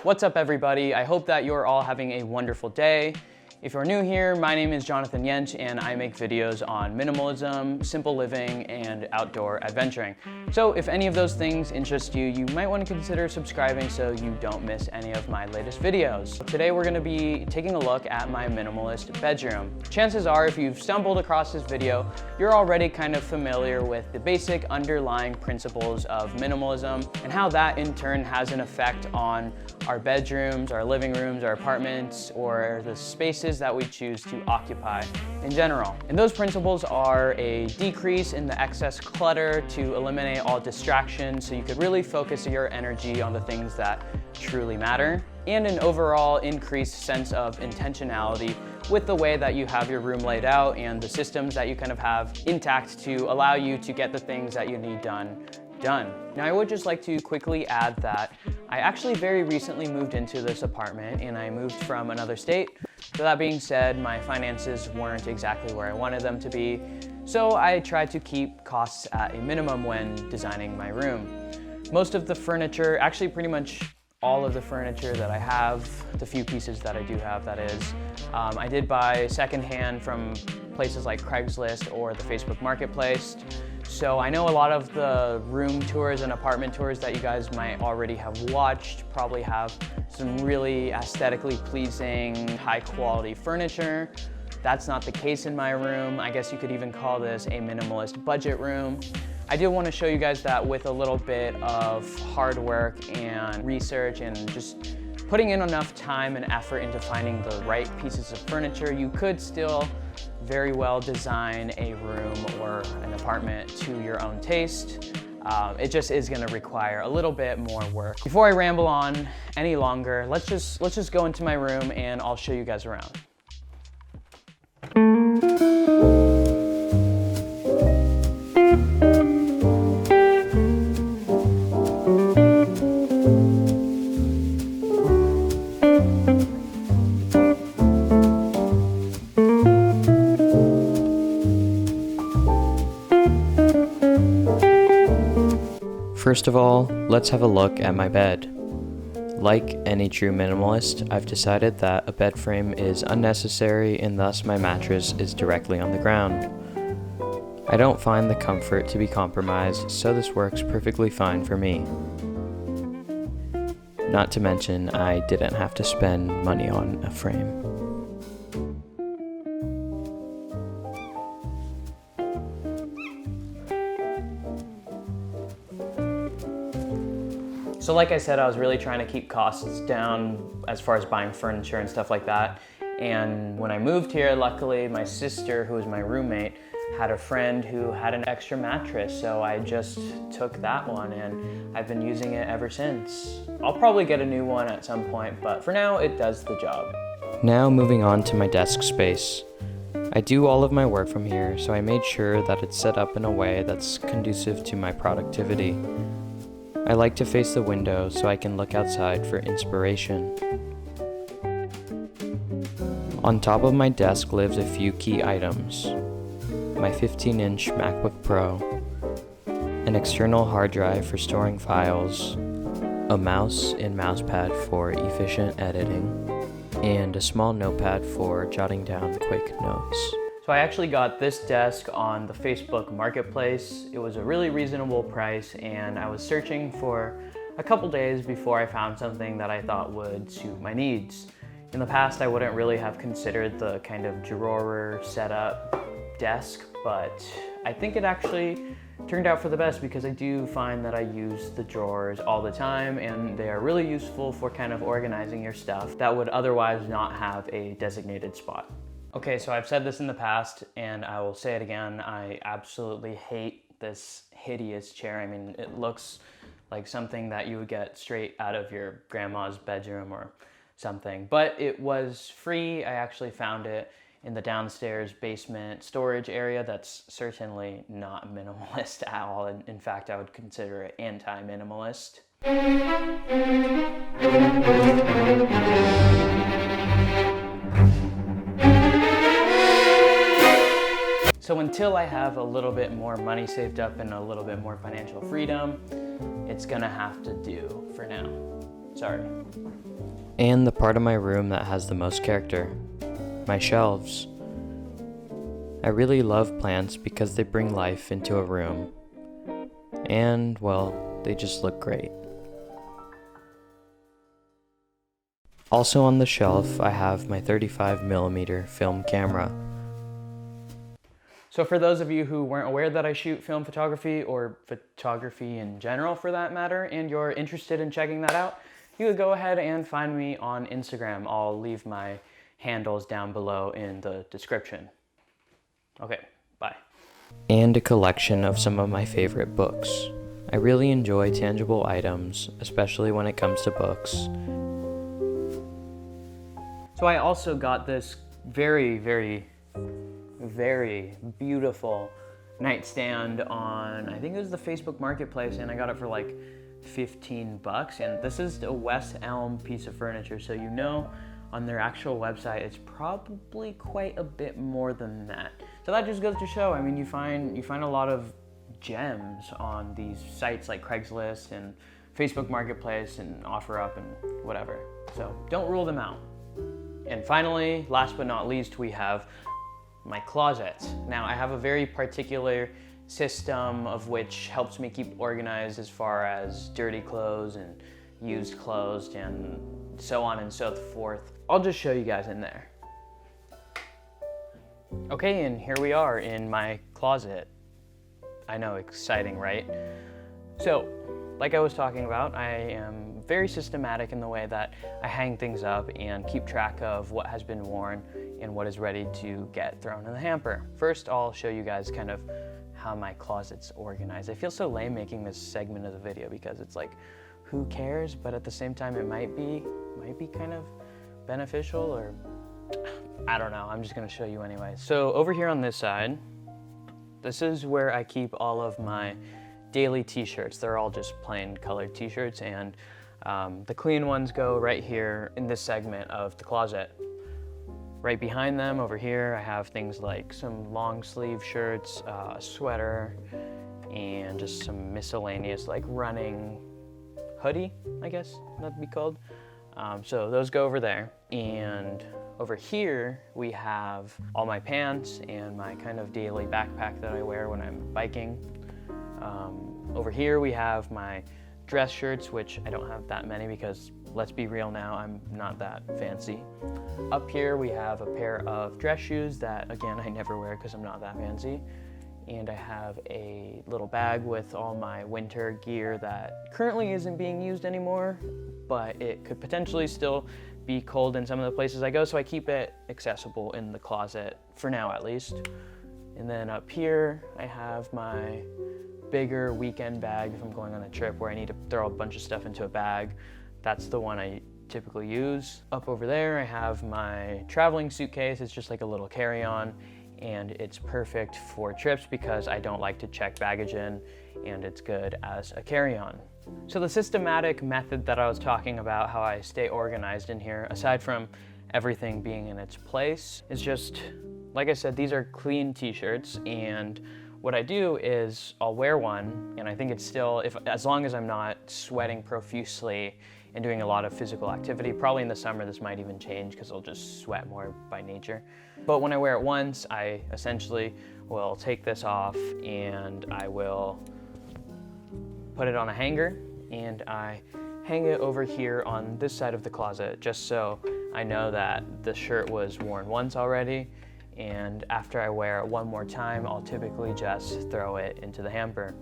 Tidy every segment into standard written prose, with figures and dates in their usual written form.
What's up, everybody? I hope that you're all having a wonderful day. If you're new here, my name is Jonathan Yench and I make videos on minimalism, simple living, and outdoor adventuring. So if any of those things interest you, you might want to consider subscribing so you don't miss any of my latest videos. Today we're going to be taking a look at my minimalist bedroom. Chances are, if you've stumbled across this video, you're already kind of familiar with the basic underlying principles of minimalism and how that in turn has an effect on our bedrooms, our living rooms, our apartments, or the spaces that we choose to occupy in general. And those principles are a decrease in the excess clutter to eliminate all distractions so you could really focus your energy on the things that truly matter, and an overall increased sense of intentionality with the way that you have your room laid out and the systems that you kind of have intact to allow you to get the things that you need done. Now, I would just like to quickly add that I actually very recently moved into this apartment and I moved from another state. So that being said, my finances weren't exactly where I wanted them to be. So I tried to keep costs at a minimum when designing my room. Most of the furniture, actually pretty much all of the furniture that I have, the few pieces that I do have, that is, I did buy secondhand from places like Craigslist or the Facebook Marketplace. So I know a lot of the room tours and apartment tours that you guys might already have watched probably have some really aesthetically pleasing, high quality furniture. That's not the case in my room. I guess you could even call this a minimalist budget room. I do want to show you guys that with a little bit of hard work and research and just putting in enough time and effort into finding the right pieces of furniture, you could still very well design a room or an apartment to your own taste. It just is going to require a little bit more work. Before I ramble on any longer, let's just go into my room and I'll show you guys around. First of all, let's have a look at my bed. Like any true minimalist, I've decided that a bed frame is unnecessary and thus my mattress is directly on the ground. I don't find the comfort to be compromised, so this works perfectly fine for me. Not to mention, I didn't have to spend money on a frame. So like I said, I was really trying to keep costs down as far as buying furniture and stuff like that. And when I moved here, luckily my sister, who was my roommate, had a friend who had an extra mattress. So I just took that one and I've been using it ever since. I'll probably get a new one at some point, but for now it does the job. Now moving on to my desk space. I do all of my work from here, so I made sure that it's set up in a way that's conducive to my productivity. I like to face the window so I can look outside for inspiration. On top of my desk lives a few key items: my 15-inch MacBook Pro, an external hard drive for storing files, a mouse and mousepad for efficient editing, and a small notepad for jotting down quick notes. So I actually got this desk on the Facebook Marketplace. It was a really reasonable price and I was searching for a couple days before I found something that I thought would suit my needs. In the past, I wouldn't really have considered the kind of drawer setup desk, but I think it actually turned out for the best because I do find that I use the drawers all the time and they are really useful for kind of organizing your stuff that would otherwise not have a designated spot. Okay, so I've said this in the past and I will say it again. I absolutely hate this hideous chair. I mean, it looks like something that you would get straight out of your grandma's bedroom or something, but it was free. I actually found it in the downstairs basement storage area. That's certainly not minimalist at all. In fact, I would consider it anti-minimalist. So until I have a little bit more money saved up and a little bit more financial freedom, it's gonna have to do for now. Sorry. And the part of my room that has the most character, my shelves. I really love plants because they bring life into a room. And, well, they just look great. Also on the shelf, I have my 35mm film camera. So for those of you who weren't aware that I shoot film photography, or photography in general for that matter, and you're interested in checking that out, you could go ahead and find me on Instagram. I'll leave my handles down below in the description. Okay, bye. And a collection of some of my favorite books. I really enjoy tangible items, especially when it comes to books. So I also got this very, very, very beautiful nightstand on, I think it was the Facebook Marketplace, and I got it for like $15. And this is a West Elm piece of furniture, so you know on their actual website it's probably quite a bit more than that. So that just goes to show, I mean, you find a lot of gems on these sites like Craigslist and Facebook Marketplace and OfferUp and whatever. So don't rule them out. And finally, last but not least, we have my closet. Now I have a very particular system of which helps me keep organized as far as dirty clothes and used clothes and so on and so forth. I'll just show you guys in there. Okay, and here we are in my closet. I know, exciting, right? So, like I was talking about, I am very systematic in the way that I hang things up and keep track of what has been worn and what is ready to get thrown in the hamper. First, I'll show you guys kind of how my closet's organized. I feel so lame making this segment of the video because it's like, who cares? But at the same time, it might be kind of beneficial, or I don't know. I'm just gonna show you anyway. So over here on this side, this is where I keep all of my daily t-shirts. They're all just plain colored t-shirts, and the clean ones go right here in this segment of the closet. Right behind them over here, I have things like some long sleeve shirts, a sweater, and just some miscellaneous like running hoodie, I guess that'd be called. So those go over there. And over here, we have all my pants and my kind of daily backpack that I wear when I'm biking. Over here, we have my dress shirts, which I don't have that many because, let's be real now, I'm not that fancy. Up here, we have a pair of dress shoes that, again, I never wear because I'm not that fancy. And I have a little bag with all my winter gear that currently isn't being used anymore, but it could potentially still be cold in some of the places I go, so I keep it accessible in the closet, for now at least. And then up here, I have my bigger weekend bag if I'm going on a trip where I need to throw a bunch of stuff into a bag. That's the one I typically use. Up over there, I have my traveling suitcase. It's just like a little carry-on, and it's perfect for trips because I don't like to check baggage in, and it's good as a carry-on. So the systematic method that I was talking about, how I stay organized in here, aside from everything being in its place, is just, like I said, these are clean t-shirts, and what I do is I'll wear one, and I think it's still, as long as I'm not sweating profusely and doing a lot of physical activity. Probably in the summer this might even change because I'll just sweat more by nature. But when I wear it once, I essentially will take this off and I will put it on a hanger, and I hang it over here on this side of the closet just so I know that the shirt was worn once already, and after I wear it one more time, I'll typically just throw it into the hamper.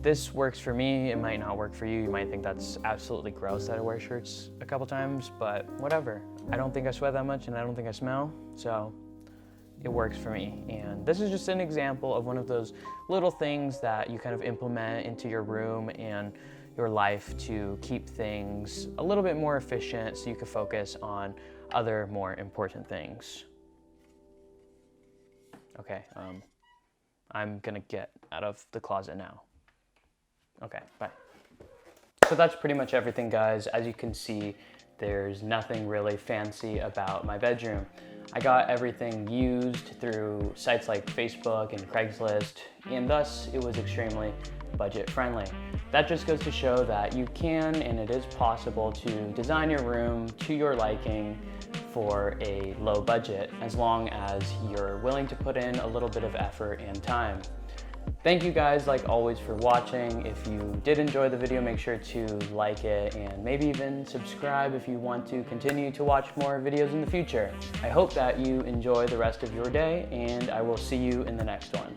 This works for me, it might not work for you. You might think that's absolutely gross that I wear shirts a couple times, but whatever. I don't think I sweat that much and I don't think I smell, so it works for me. And this is just an example of one of those little things that you kind of implement into your room and your life to keep things a little bit more efficient so you can focus on other more important things. Okay, I'm gonna get out of the closet now. Okay, bye. So that's pretty much everything, guys. As you can see, there's nothing really fancy about my bedroom. I got everything used through sites like Facebook and Craigslist, and thus it was extremely budget friendly. That just goes to show that you can and it is possible to design your room to your liking for a low budget, as long as you're willing to put in a little bit of effort and time. Thank you guys, like always, for watching. If you did enjoy the video, make sure to like it and maybe even subscribe if you want to continue to watch more videos in the future. I hope that you enjoy the rest of your day, and I will see you in the next one.